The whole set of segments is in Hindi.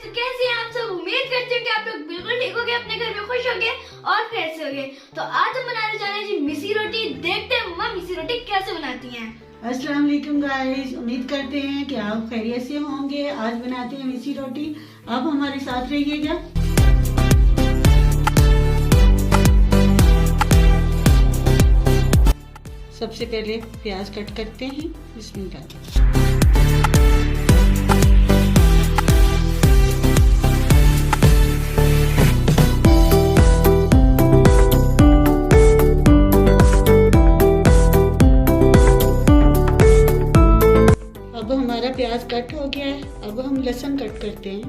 तो कैसे हैं आप सब। उम्मीद करती हूँ कि आप लोग बिल्कुल ठीक होंगे, अपने घर में खुश होंगे और फ्रेश होंगे। तो आज हम बनाने जा रहे हैं जी मिसी रोटी। देखते हैं मम्मा मिसी रोटी कैसे बनाती हैं। अस्सलाम वालेकुम गाइस, उम्मीद करते हैं कि आप खैरियत से होंगे। आज बनाते हैं मिसी रोटी, आप हमारे साथ रहिएगा। सबसे पहले प्याज कट करते हैं। बिस्मिल्लाह। अब हमारा प्याज कट हो गया है। अब हम लहसुन कट करते हैं।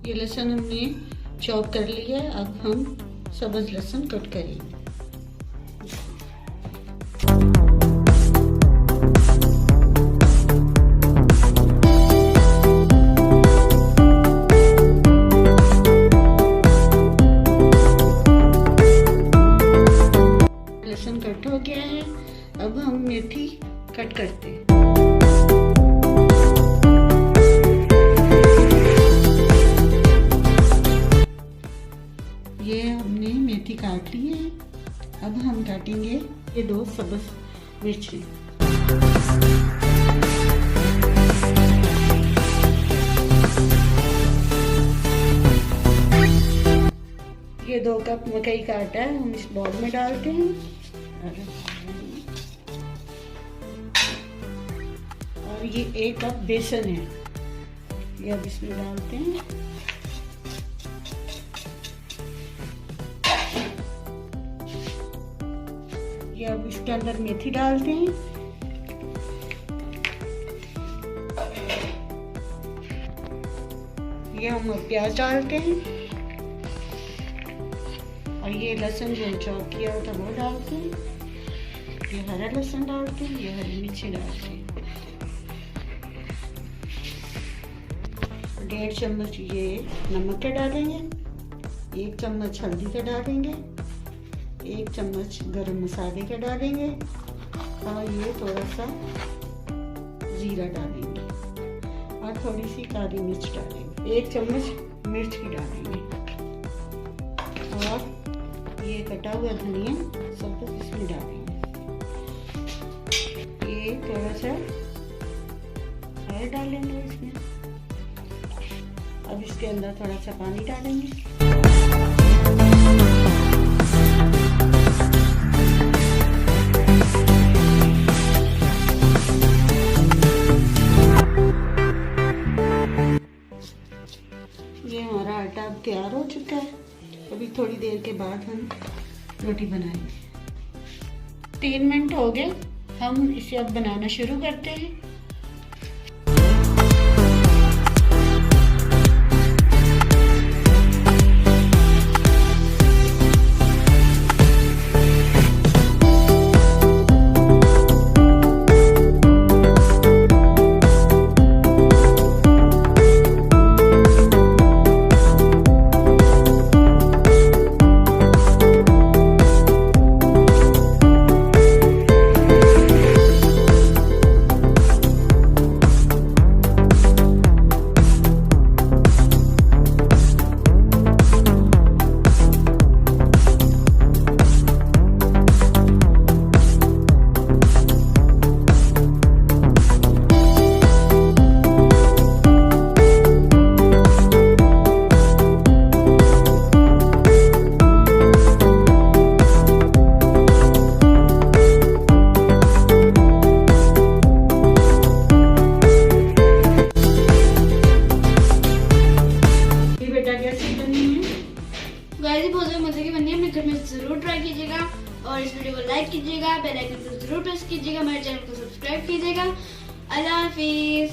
ये लहसुन हमने चॉप कर लिया है। अब हम सब्ज लहसुन कट करेंगे। लहसुन कट हो गया है। अब हम मेथी कट करते हैं। ये हमने मेथी काट ली है। अब हम काटेंगे ये 2 सब्ज मिर्ची। ये 2 कप मकई का आटा है, हम इस बाउल में डालते हैं। और ये 1 कप बेसन है, ये अब इसमें डालते हैं। ये अब इसके अंदर मेथी डालते हैं। ये हम प्याज डालते हैं और ये लहसुन जो चॉप किया था वो डालते हैं। ये हरा लहसुन डालते हैं, ये हरी मिर्ची डालते हैं। 1.5 चम्मच ये नमक का डालेंगे, 1 चम्मच हल्दी का डालेंगे, 1 चम्मच गरम मसाले का डालेंगे और ये थोड़ा सा जीरा डालेंगे और थोड़ी सी काली मिर्च डालेंगे। 1 चम्मच मिर्च की डालेंगे और ये कटा हुआ धनिया सब कुछ इसमें डालेंगे। ये थोड़ा सा और डालेंगे इसमें। अब इसके अंदर थोड़ा सा पानी डालेंगे। ये हमारा आटा अब तैयार हो चुका है। अभी थोड़ी देर के बाद हम रोटी बनाएंगे। 3 मिनट हो गए, हम इसे अब बनाना शुरू करते हैं। बहुत मजे की बनी है, अपने घर में जरूर ट्राई कीजिएगा और इस वीडियो को लाइक कीजिएगा, बेल आइकन को जरूर प्रेस कीजिएगा, हमारे चैनल को सब्सक्राइब कीजिएगा। अल्लाह हाफिज।